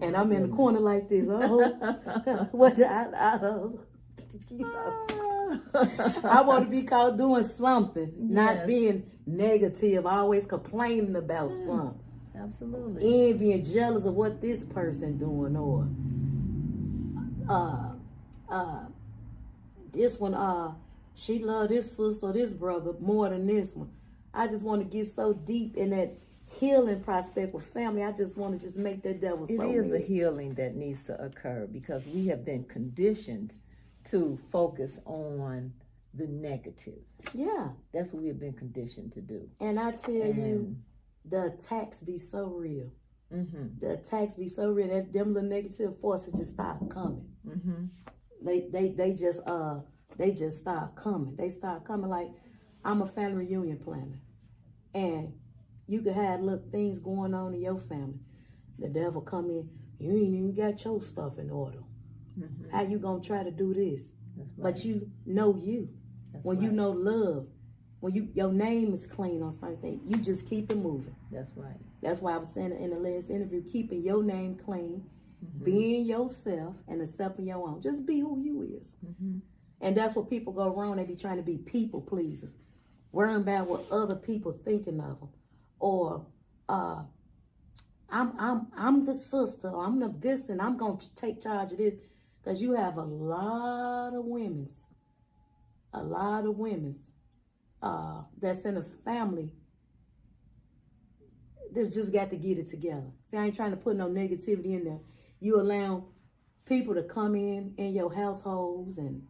And I'm in the corner like this. I want to be caught doing something, not being negative, always complaining about something. Absolutely. Envy and jealous of what this person doing, or this one, she love this sister or this brother more than this one. I just want to get so deep in that healing prospect with family, I just want to just make that devil so It is a mad. healing that needs to occur because we have been conditioned to focus on the negative. Yeah. That's what we have been conditioned to do. And I tell you, And the attacks be so real. mm-hmm, The attacks be so real that them little negative forces just start coming. mm-hmm, They just start coming. They start coming. Like, I'm a family reunion planner, and you could have little things going on in your family. The devil come in. You ain't even got your stuff in order. mm-hmm. How you gonna try to do this? That's right. But you know you. That's When you right. know love, when your name is clean on something, you just keep it moving. That's right. That's why I was saying in the last interview, keeping your name clean, Mm-hmm. being yourself, and accepting your own. Just be who you is. Mm-hmm. And that's what people go wrong. They be trying to be people pleasers, worrying about what other people thinking of them, or I'm the sister, or I'm the this, and I'm gonna take charge of this, because you have a lot of women's that's in a family that's just got to get it together. See, I ain't trying to put no negativity in there. You allow people to come in your households and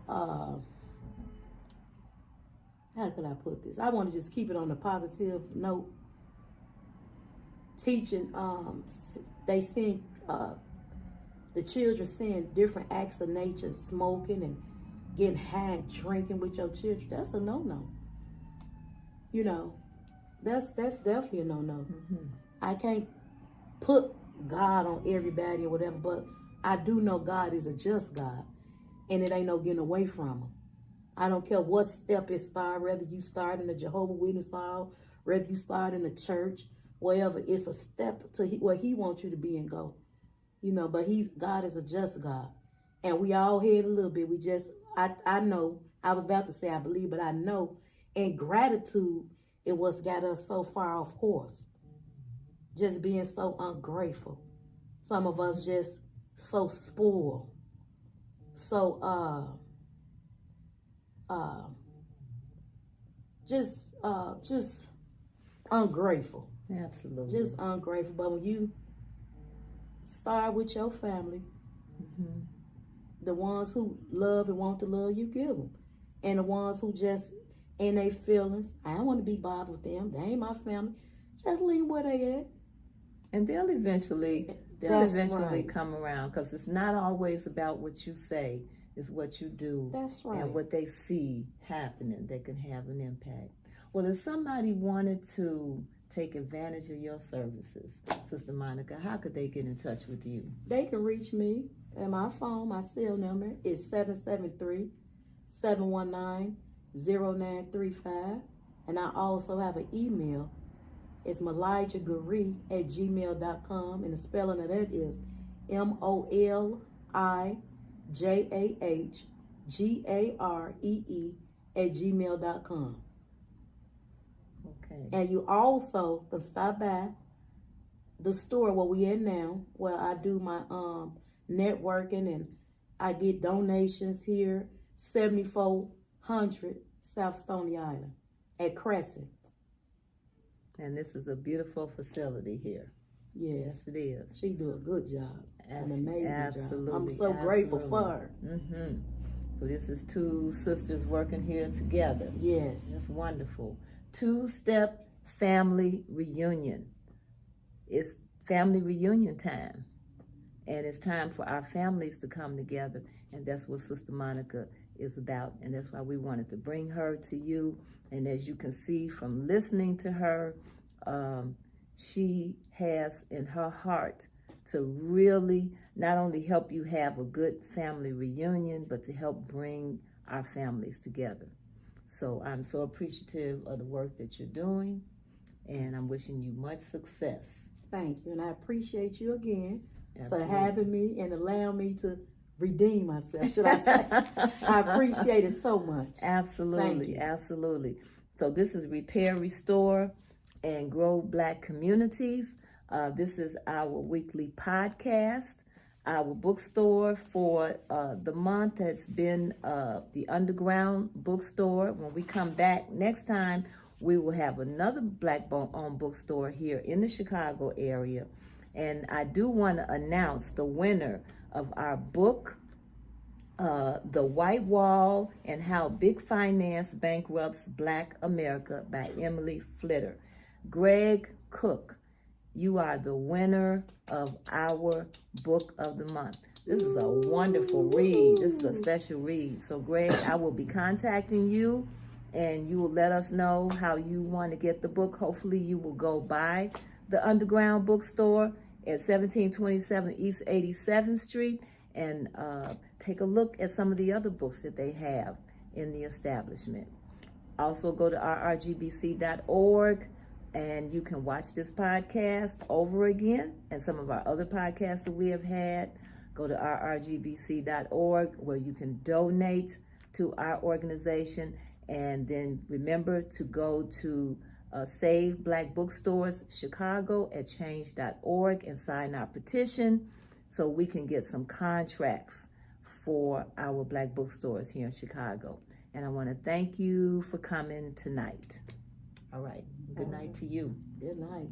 how could I put this? I want to just keep it on a positive note. Teaching, they seeing the children seeing different acts of nature, smoking and getting high, drinking with your children. That's a no-no. You know, that's definitely a no-no. Mm-hmm. I can't put God on everybody or whatever, but I do know God is a just God, and it ain't no getting away from him. I don't care what step it start, whether you start in the Jehovah's Witness hall, whether you start in the church, wherever, it's a step to where he wants you to be and go. You know, but God is a just God. And we all had a little bit. I know, I was about to say I believe, but I know in gratitude, it was got us so far off course. Just being so ungrateful. Some of us just so spoiled. So, just ungrateful. Absolutely. Just ungrateful. But when you start with your family, mm-hmm. the ones who love and want to love you, give them. And the ones who just in their feelings, I don't want to be bothered with them. They ain't my family. Just leave where they at. And they'll eventually right. come around, because it's not always about what you say, it's what you do. That's right. And what they see happening that can have an impact. Well, if somebody wanted to take advantage of your services, Sister Monica, how could they get in touch with you? They can reach me at my phone. My cell number is 773-719-0935. And I also have an email. It's molijahgaree@gmail.com. And the spelling of that is MOLIJAHGAREE@gmail.com. Okay. And you also can stop by the store where we at now, where I do my networking, and I get donations here, 7400 South Stony Island at Crescent. And this is a beautiful facility here. Yes, it is. She do a good job, an amazing absolutely, job. I'm so grateful for her. Mm-hmm. So this is two sisters working here together. Yes. That's wonderful. Two-step family reunion. It's family reunion time. And it's time for our families to come together. And that's what Sister Monica is about. And that's why we wanted to bring her to you. And as you can see from listening to her, she has in her heart to really not only help you have a good family reunion, but to help bring our families together. So I'm so appreciative of the work that you're doing, and I'm wishing you much success. Thank you, and I appreciate you again Absolutely. for having me and allowing me to redeem myself, should I say. I appreciate it so much. Absolutely, Thank you. Absolutely. So this is Repair, Restore, and Grow Black Communities. This is our weekly podcast. Our bookstore for the month has been the Underground Bookstore. When we come back next time, we will have another Black-owned bookstore here in the Chicago area. And I do want to announce the winner of our book, The White Wall and How Big Finance Bankrupts Black America by Emily Flitter. Greg Cook, you are the winner of our book of the month. This is a wonderful read. This is a special read. So Greg, I will be contacting you and you will let us know how you want to get the book. Hopefully you will go by the Underground Bookstore at 1727 East 87th Street and take a look at some of the other books that they have in the establishment. Also go to rrgbc.org and you can watch this podcast over again and some of our other podcasts that we have had. Go to rrgbc.org where you can donate to our organization, and then remember to go to Save Black Bookstores Chicago at change.org and sign our petition so we can get some contracts for our Black bookstores here in Chicago. And I want to thank you for coming tonight. All right. Good night to you. Good night.